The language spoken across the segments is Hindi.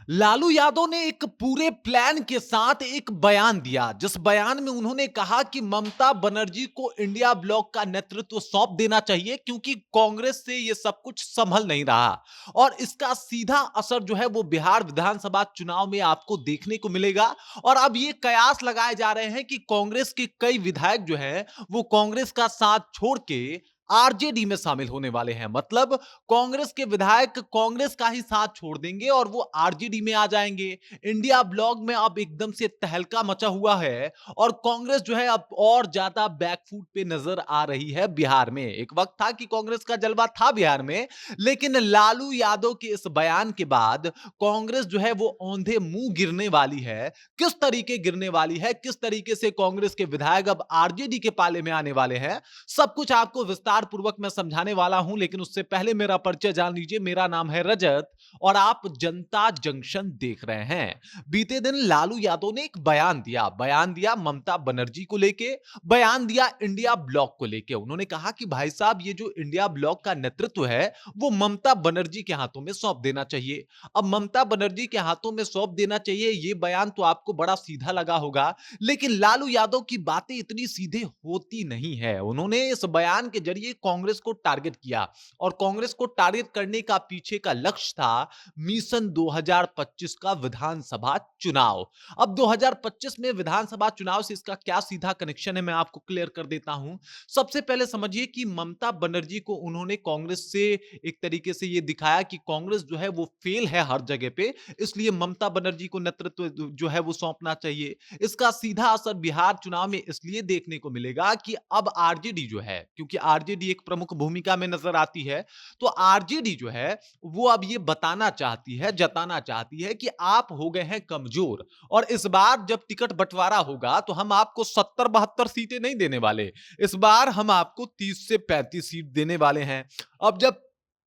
लालू यादव ने एक पूरे प्लान के साथ एक बयान दिया, जिस बयान में उन्होंने कहा कि ममता बनर्जी को इंडिया ब्लॉक का नेतृत्व सौंप देना चाहिए क्योंकि कांग्रेस से यह सब कुछ संभल नहीं रहा। और इसका सीधा असर जो है वो बिहार विधानसभा चुनाव में आपको देखने को मिलेगा। और अब ये कयास लगाए जा रहे हैं कि कांग्रेस के कई विधायक जो हैं वो कांग्रेस का साथ छोड़ के आरजेडी में शामिल होने वाले हैं। मतलब कांग्रेस के विधायक कांग्रेस का ही साथ छोड़ देंगे और वो आरजेडी में आ जाएंगे। इंडिया ब्लॉक में अब एकदम से तहलका मचा हुआ है और कांग्रेस जो है अब और ज्यादा बैकफुट पे नजर आ रही है बिहार में। एक वक्त था कि कांग्रेस का जलवा था बिहार में, लेकिन लालू यादव के इस बयान के बाद कांग्रेस जो है वो औंधे मुंह गिरने वाली है। किस तरीके गिरने वाली है, किस तरीके से कांग्रेस के विधायक अब आरजेडी के पाले में आने वाले हैं, सब कुछ आपको विस्तार पूर्वक मैं समझाने वाला हूं। लेकिन उससे पहले मेरा परिचय जान लीजिए। मेरा नाम है रजत और आप जनता जंक्शन देख रहे हैं। बीते दिन लालू यादव ने एक बयान दिया ममता बनर्जी को लेके, बयान दिया इंडिया ब्लॉक को लेके। उन्होंने कहा कि भाई साहब ये जो इंडिया ब्लॉक का नेतृत्व है वो ममता बनर्जी के हाथों में सौंप देना चाहिए। अब ममता बनर्जी के हाथों में सौंप देना चाहिए, ये बयान तो आपको बड़ा सीधा लगा होगा, लेकिन लालू यादव की बातें इतनी सीधे होती नहीं है। उन्होंने इस बयान के जरिए कांग्रेस को टारगेट किया और कांग्रेस को टारगेट करने का पीछे का लक्ष्य था मिशन 2025 का विधानसभा चुनाव। अब 2025 में विधानसभा चुनाव से इसका क्या सीधा कनेक्शन है मैं आपको क्लियर कर देता हूं। सबसे पहले समझिए कि ममता बनर्जी को उन्होंने कांग्रेस से एक तरीके से यह दिखाया कि कांग्रेस जो है वो फेल है हर जगह पे, इसलिए ममता बनर्जी को नेतृत्व जो है वो सौंपना चाहिए। इसका सीधा असर बिहार चुनाव में इसलिए देखने को मिलेगा कि अब आरजेडी जो है, क्योंकि आरजेडी एक प्रमुख भूमिका में नजर आती है, तो आरजेडी जो है वो अब ये बताना चाहती है, जताना चाहती है कि आप हो गए हैं कमजोर और इस बार जब टिकट बंटवारा होगा तो हम आपको 70-72 सीटें नहीं देने वाले। इस बार हम आपको 30 से 35 सीट देने वाले हैं। अब जब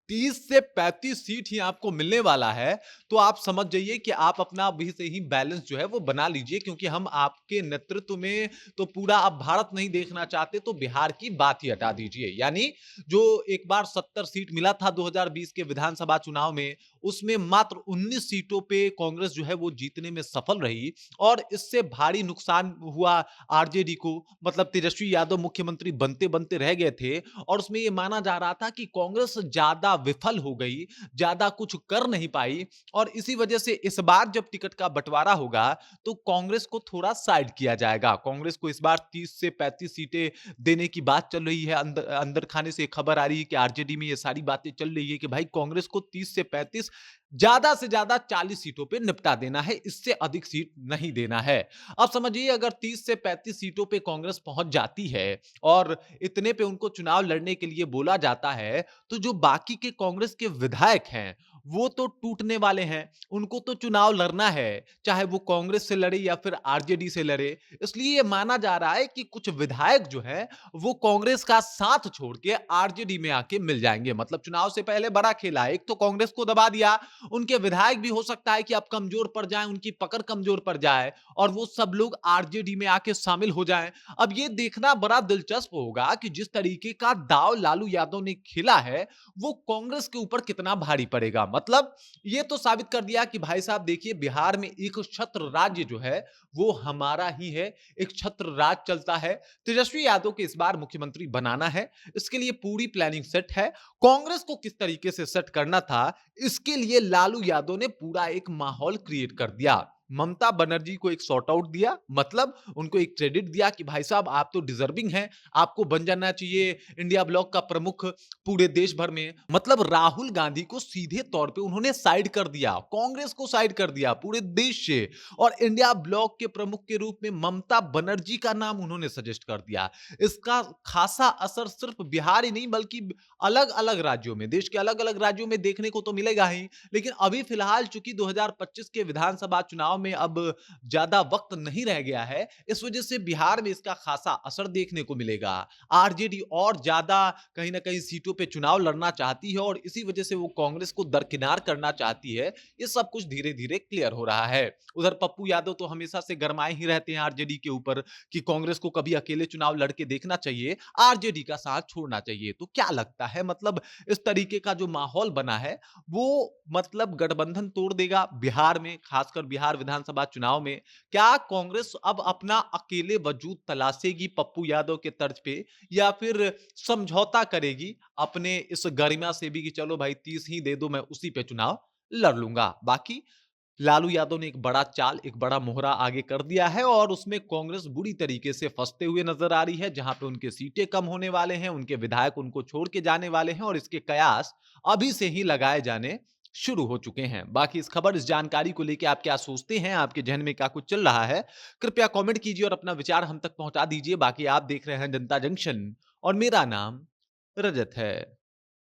30 से 35 सीट ही आपको मिलने वाला है तो आप समझ जाइए कि आप अपना अभी से ही बैलेंस जो है वो बना लीजिए, क्योंकि हम आपके नेतृत्व में तो पूरा आप भारत नहीं देखना चाहते तो बिहार की बात ही हटा दीजिए। यानी जो एक बार 70 सीट मिला था 2020 के विधानसभा चुनाव में, उसमें मात्र 19 सीटों पे कांग्रेस जो है वो जीतने में सफल रही और इससे भारी नुकसान हुआ आरजेडी को। मतलब तेजस्वी यादव मुख्यमंत्री बनते बनते रह गए थे और उसमें यह माना जा रहा था कि कांग्रेस ज्यादा विफल हो गई, ज्यादा कुछ कर नहीं पाई और इसी वजह से इस बार जब टिकट का बंटवारा होगा तो कांग्रेस को थोड़ा साइड किया जाएगा। कांग्रेस को इस बार 30 से 35 सीटें देने की बात चल रही है। अंदर अंदर खाने से खबर आ रही है कि आरजेडी में ये सारी बातें चल रही है कि भाई कांग्रेस को 30 से 35, ज्यादा से ज्यादा 40 सीटों पे निपटा देना है, इससे अधिक सीट नहीं देना है। अब समझिए अगर 30 से 35 सीटों पे कांग्रेस पहुंच जाती है और इतने पे उनको चुनाव लड़ने के लिए बोला जाता है, तो जो बाकी के कांग्रेस के विधायक हैं वो तो टूटने वाले हैं। उनको तो चुनाव लड़ना है, चाहे वो कांग्रेस से लड़े या फिर आरजेडी से लड़े। इसलिए ये माना जा रहा है कि कुछ विधायक जो है वो कांग्रेस का साथ छोड़ के आरजेडी में आके मिल जाएंगे। मतलब चुनाव से पहले बड़ा खेला है, एक तो कांग्रेस को दबा दिया, उनके विधायक भी हो सकता है कि अब कमजोर पड़ जाएं, उनकी पकड़ कमजोर पड़ जाए और वो सब लोग आरजेडी में आके शामिल हो जाएं। अब ये देखना बड़ा दिलचस्प होगा कि जिस तरीके का दांव लालू यादव ने खेला है वो कांग्रेस के ऊपर कितना भारी पड़ेगा। मतलब ये तो साबित कर दिया कि भाई साहब देखिए बिहार में एक छत्र राज्य जो है वो हमारा ही है, एक छत्र राज चलता है। तेजस्वी यादव के इस बार मुख्यमंत्री बनाना है, इसके लिए पूरी प्लानिंग सेट है। कांग्रेस को किस तरीके से सेट करना था इसके लिए लालू यादव ने पूरा एक माहौल क्रिएट कर दिया। ममता बनर्जी को एक सॉर्ट आउट दिया, मतलब उनको एक क्रेडिट दिया कि भाई साहब आप तो डिजर्विंग हैं, आपको बन जाना चाहिए इंडिया ब्लॉक का प्रमुख पूरे देश भर में। मतलब राहुल गांधी को सीधे तौर पे उन्होंने साइड कर दिया, कांग्रेस को साइड कर दिया पूरे देश से और इंडिया ब्लॉक के प्रमुख के रूप में ममता बनर्जी का नाम उन्होंने सजेस्ट कर दिया। इसका खासा असर सिर्फ बिहार ही नहीं बल्कि अलग अलग राज्यों में, देश के अलग अलग राज्यों में देखने को तो मिलेगा ही। लेकिन अभी फिलहाल चूंकि 2025 के विधानसभा चुनाव में अब ज़्यादा वक़्त नहीं रह गया है, इस वजह से बिहार में इसका ख़ासा असर देखने को मिलेगा। आरजेडी और ज़्यादा कहीं न कहीं सीटों पे चुनाव लड़ना चाहती है और इसी वजह से वो कांग्रेस को दरकिनार करना चाहती है। ये सब कुछ धीरे-धीरे क्लियर हो रहा है। उधर पप्पू यादव तो हमेशा से गरमाए ही रहते हैं आरजेडी के ऊपर कि कांग्रेस को कभी अकेले चुनाव लड़ के देखना चाहिए, आरजेडी का साथ छोड़ना चाहिए। तो क्या लगता है मतलब इस तरीके का जो माहौल बना है, वो मतलब गठबंधन तोड़ देगा बिहार में, खासकर बिहार विधानसभा चुनाव में? क्या कांग्रेस अब अपना अकेले वजूद तलाशेगी पप्पू यादव के तर्ज पे या फिर समझौता करेगी अपने इस गरिमा से भी कि चलो भाई 30 ही दे दो, मैं उसी पे चुनाव लड़ लूँगा। बाकी लालू यादव ने एक बड़ा चाल, एक बड़ा मोहरा आगे कर दिया है और उसमें कांग्रेस बुरी तरीके से फंसते हुए नजर आ रही है, जहां पे उनके सीटें कम होने वाले हैं, उनके विधायक उनको छोड़ के जाने वाले हैं और इसके कयास अभी से ही लगाए जाने शुरू हो चुके हैं। बाकी इस खबर, इस जानकारी को लेके आप क्या सोचते हैं? आपके जहन में क्या कुछ चल रहा है? कृपया कमेंट कीजिए और अपना विचार हम तक पहुंचा दीजिए। बाकी आप देख रहे हैं जनता जंक्शन और मेरा नाम रजत है।